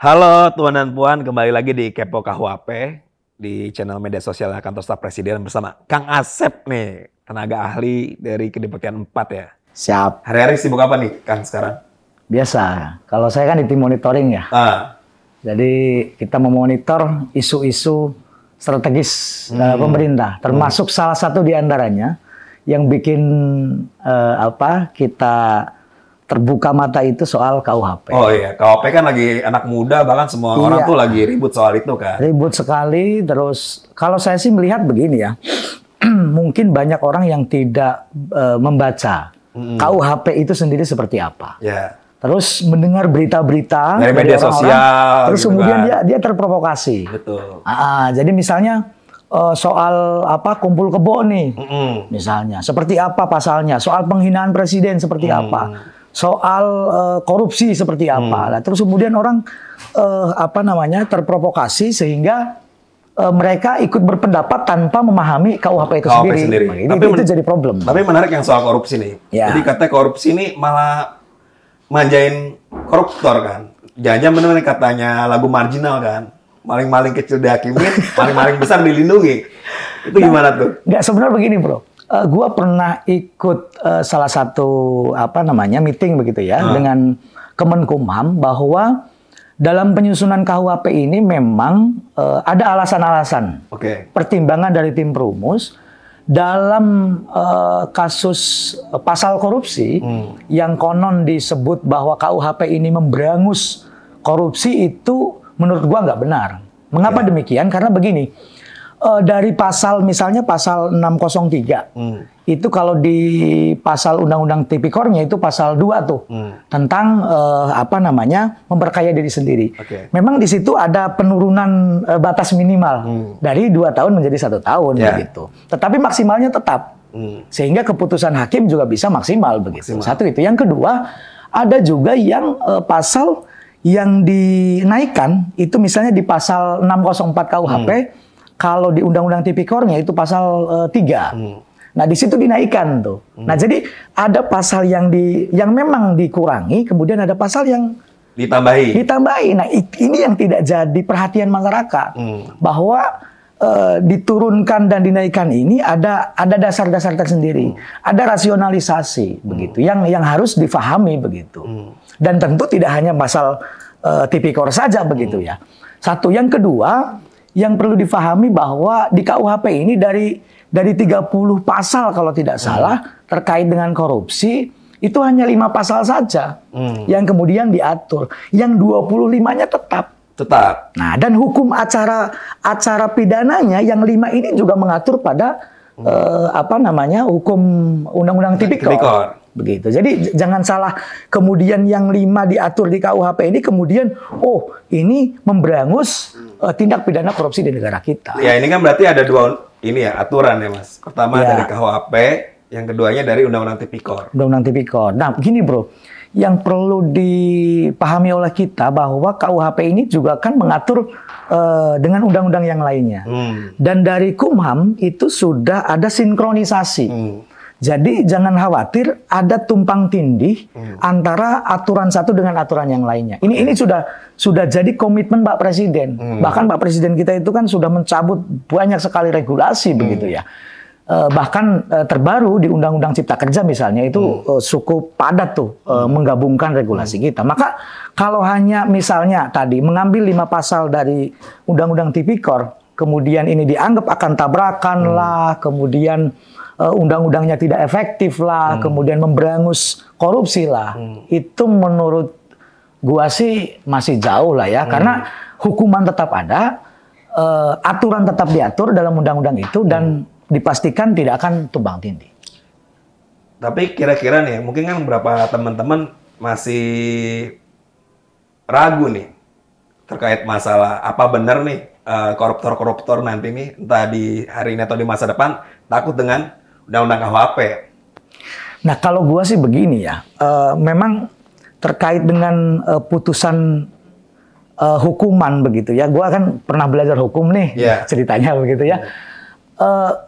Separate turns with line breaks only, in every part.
Halo Tuan dan Puan, kembali lagi di Kepo KUHP di channel media sosial Kantor Staf Presiden bersama Kang Asep nih, tenaga ahli dari Kedeputian 4 ya.
Siap.
Hari-hari sibuk apa nih Kang sekarang?
Biasa. Kalau saya kan di tim monitoring ya. Jadi kita memonitor isu-isu strategis pemerintah, termasuk salah satu di antaranya yang bikin kita terbuka mata itu soal KUHP.
Oh iya, KUHP kan lagi anak muda, bahkan semua orang tuh lagi ribut soal itu kan.
Ribut sekali, terus kalau saya sih melihat begini ya, mungkin banyak orang yang tidak membaca KUHP itu sendiri seperti apa.
Yeah.
Terus mendengar berita-berita
dari media sosial,
terus
gitu
kemudian
kan.
dia terprovokasi.
Betul.
Jadi misalnya soal kumpul kebo nih, misalnya seperti apa pasalnya, soal penghinaan presiden seperti apa, soal korupsi seperti apa. Nah, terus kemudian orang terprovokasi sehingga mereka ikut berpendapat tanpa memahami KUHP itu sendiri. Nah, itu jadi problem.
Tapi menarik yang soal korupsi nih.
Ya.
Jadi katanya korupsi ini malah manjain koruptor kan. Jangan-jangan benar katanya lagu marginal kan. Maling-maling kecil dihakimin, maling-maling besar dilindungi. Itu gimana tuh?
Nggak, sebenarnya begini bro. Gua pernah ikut salah satu meeting begitu ya dengan Kemenkumham bahwa dalam penyusunan KUHP ini memang ada alasan-alasan pertimbangan dari tim perumus dalam kasus pasal korupsi yang konon disebut bahwa KUHP ini memberangus korupsi itu menurut gua nggak benar. Mengapa demikian? Karena begini. Dari pasal misalnya pasal 603 itu kalau di pasal Undang-Undang Tipikornya itu pasal 2 tuh tentang memperkaya diri sendiri. Memang di situ ada penurunan batas minimal dari 2 tahun menjadi 1 tahun begitu. Tetapi maksimalnya tetap sehingga keputusan hakim juga bisa maksimal begitu. Satu itu. Yang kedua ada juga yang pasal yang dinaikkan itu misalnya di pasal 604 KUHP. Kalau di Undang-Undang Tipikornya itu pasal 3. Nah, di situ dinaikkan tuh. Nah, jadi ada pasal yang memang dikurangi, kemudian ada pasal yang ditambahi. Nah, ini yang tidak jadi perhatian masyarakat. Bahwa diturunkan dan dinaikkan ini ada dasar-dasar tersendiri. Ada rasionalisasi begitu yang harus difahami begitu. Dan tentu tidak hanya pasal Tipikor saja begitu ya. Satu, yang kedua yang perlu difahami bahwa di KUHP ini dari 30 pasal kalau tidak salah terkait dengan korupsi itu hanya 5 pasal saja yang kemudian diatur, yang 25-nya tetap. Nah, dan hukum acara pidananya yang 5 ini juga mengatur pada hukum Undang-Undang Tipikor. Begitu. Jadi jangan salah, kemudian yang 5 diatur di KUHP ini kemudian ini memberangus tindak pidana korupsi di negara kita.
Ya, ini kan berarti ada 2 aturan ya, Mas. Pertama dari KUHP, yang keduanya dari Undang-Undang Tipikor.
Undang-Undang Tipikor. Nah, begini bro, yang perlu dipahami oleh kita bahwa KUHP ini juga kan mengatur dengan undang-undang yang lainnya. Dan dari Kumham itu sudah ada sinkronisasi. Jadi jangan khawatir ada tumpang tindih antara aturan satu dengan aturan yang lainnya. Ini sudah jadi komitmen Pak Presiden. Bahkan Pak Presiden kita itu kan sudah mencabut banyak sekali regulasi begitu ya. Bahkan terbaru di Undang-Undang Cipta Kerja misalnya itu cukup padat tuh menggabungkan regulasi kita. Maka kalau hanya misalnya tadi mengambil 5 pasal dari Undang-Undang Tipikor, kemudian ini dianggap akan tabrakan lah, kemudian undang-undangnya tidak efektif lah, kemudian memberangus korupsi lah. Itu menurut gua sih masih jauh lah ya, karena hukuman tetap ada, aturan tetap diatur dalam undang-undang itu dan dipastikan tidak akan tumbang tindih.
Tapi kira-kira nih, mungkin kan beberapa teman-teman masih ragu nih terkait masalah apa benar nih koruptor-koruptor nanti nih entah di hari ini atau di masa depan takut dengan Undang-Undang KUHP.
Nah, kalau gua sih begini ya, memang terkait dengan putusan hukuman begitu ya, gua kan pernah belajar hukum nih ceritanya begitu ya.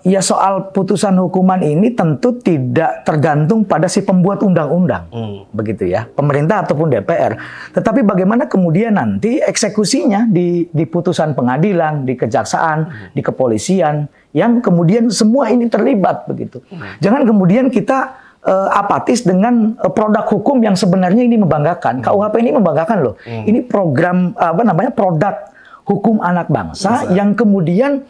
ya soal putusan hukuman ini tentu tidak tergantung pada si pembuat undang-undang, begitu ya, pemerintah ataupun DPR. Tetapi bagaimana kemudian nanti eksekusinya di putusan pengadilan, di kejaksaan, di kepolisian, yang kemudian semua ini terlibat begitu. Jangan kemudian kita apatis dengan produk hukum yang sebenarnya ini membanggakan. KUHP ini membanggakan loh. Ini program produk hukum anak bangsa yang kemudian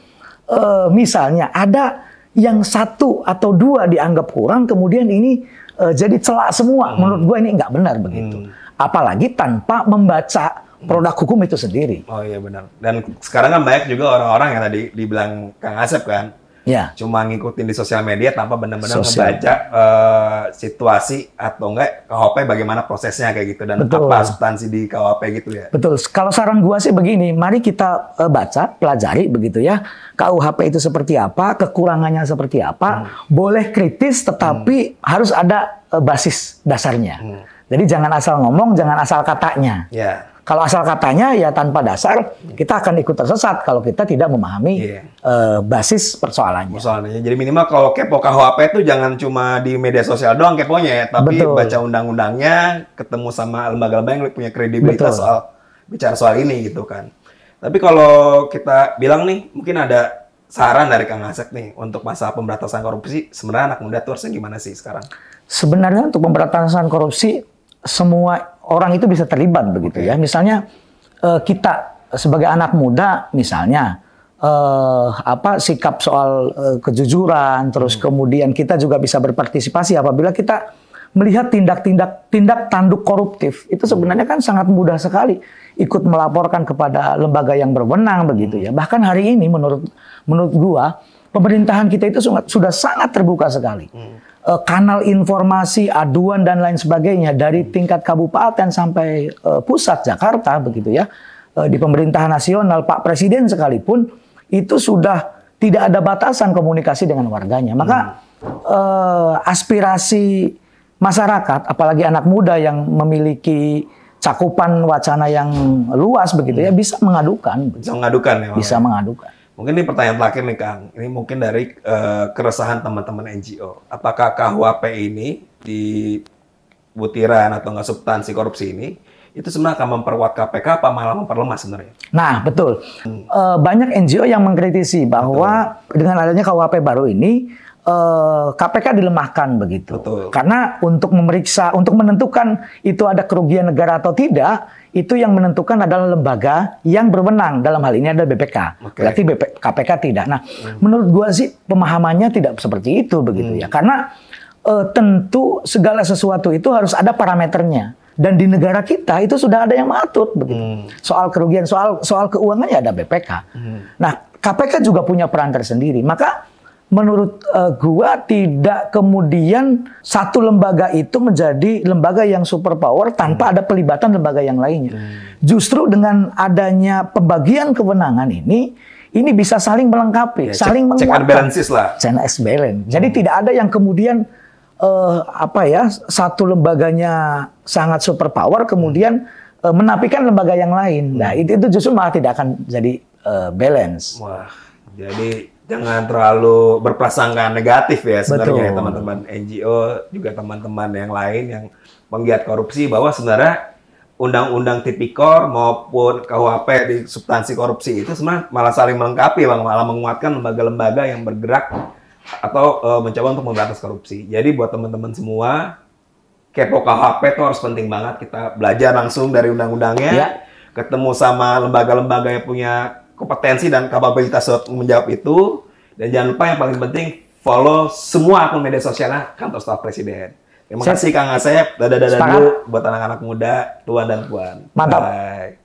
misalnya ada yang satu atau dua dianggap kurang, kemudian ini jadi celak semua. Menurut gue ini nggak benar begitu. Apalagi tanpa membaca produk hukum itu sendiri.
Oh iya benar. Dan sekarang kan banyak juga orang-orang yang tadi dibilang Kang Asep kan, cuma ngikutin di sosial media tanpa benar-benar membaca situasi atau enggak KUHP bagaimana prosesnya kayak gitu dan apa substansi di KUHP gitu ya. Betul.
Kalau saran gua sih begini, mari kita baca, pelajari begitu ya. KUHP itu seperti apa, kekurangannya seperti apa. Boleh kritis tetapi harus ada basis dasarnya. Jadi jangan asal ngomong, jangan asal katanya. Kalau asal katanya ya tanpa dasar, kita akan ikut tersesat kalau kita tidak memahami basis persoalannya.
Jadi minimal kalau kepo KUHP itu jangan cuma di media sosial doang keponya ya, tapi baca undang-undangnya, ketemu sama lembaga-lembaga yang punya kredibilitas soal bicara soal ini gitu kan. Tapi kalau kita bilang nih, mungkin ada saran dari Kang Asep nih untuk masalah pemberantasan korupsi, sebenarnya anak muda tuh harusnya gimana sih sekarang?
Sebenarnya untuk pemberantasan korupsi, semua orang itu bisa terlibat begitu ya. Misalnya kita sebagai anak muda misalnya sikap soal kejujuran, terus kemudian kita juga bisa berpartisipasi apabila kita melihat tindak tanduk koruptif. Itu sebenarnya kan sangat mudah sekali ikut melaporkan kepada lembaga yang berwenang begitu ya. Bahkan hari ini menurut gua pemerintahan kita itu sudah sangat terbuka sekali. Kanal informasi, aduan dan lain sebagainya dari tingkat kabupaten sampai pusat Jakarta begitu ya. Di pemerintahan nasional Pak Presiden sekalipun itu sudah tidak ada batasan komunikasi dengan warganya. Maka aspirasi masyarakat, apalagi anak muda yang memiliki cakupan wacana yang luas begitu ya, bisa mengadukan.
Bisa mengadukan ya.
Bisa mengadukan.
Mungkin ini pertanyaan terakhir nih Kang. Ini mungkin dari keresahan teman-teman NGO. Apakah KUHP ini di butiran atau nggak substansi korupsi ini itu sebenarnya akan memperkuat KPK apa malah memperlemah sebenarnya?
Nah betul. Banyak NGO yang mengkritisi bahwa dengan adanya KUHP baru ini KPK dilemahkan begitu. Karena untuk memeriksa, untuk menentukan itu ada kerugian negara atau tidak, itu yang menentukan adalah lembaga yang berwenang. Dalam hal ini ada BPK. Berarti KPK tidak. Nah, menurut gua sih pemahamannya tidak seperti itu begitu ya. Karena tentu segala sesuatu itu harus ada parameternya. Dan di negara kita itu sudah ada yang mengatur begitu. Soal kerugian, soal keuangannya ada BPK. Nah, KPK juga punya peran tersendiri. Maka menurut gua tidak kemudian satu lembaga itu menjadi lembaga yang superpower tanpa ada pelibatan lembaga yang lainnya. Justru dengan adanya pembagian kewenangan ini bisa saling melengkapi, saling menguatkan.
Check and balances lah.
Check and balance. Jadi tidak ada yang kemudian satu lembaganya sangat superpower kemudian menafikan lembaga yang lain. Nah, itu justru malah tidak akan jadi balance.
Wah, jadi jangan terlalu berprasangka negatif ya sebenarnya teman-teman NGO, juga teman-teman yang lain yang penggiat korupsi, bahwa sebenarnya undang-undang tipikor maupun KUHP di substansi korupsi itu sebenarnya malah saling melengkapi, malah menguatkan lembaga-lembaga yang bergerak atau mencoba untuk memberantas korupsi. Jadi buat teman-teman semua, kepo KUHP itu harus penting banget, kita belajar langsung dari undang-undangnya, ketemu sama lembaga-lembaga yang punya kompetensi dan kapabilitas menjawab itu, dan jangan lupa yang paling penting follow semua akun media sosialnya Kantor Staf Presiden. Terima kasih Kang Asep, dadah dulu buat anak-anak muda, tuan dan puan.
Mantap.
Bye.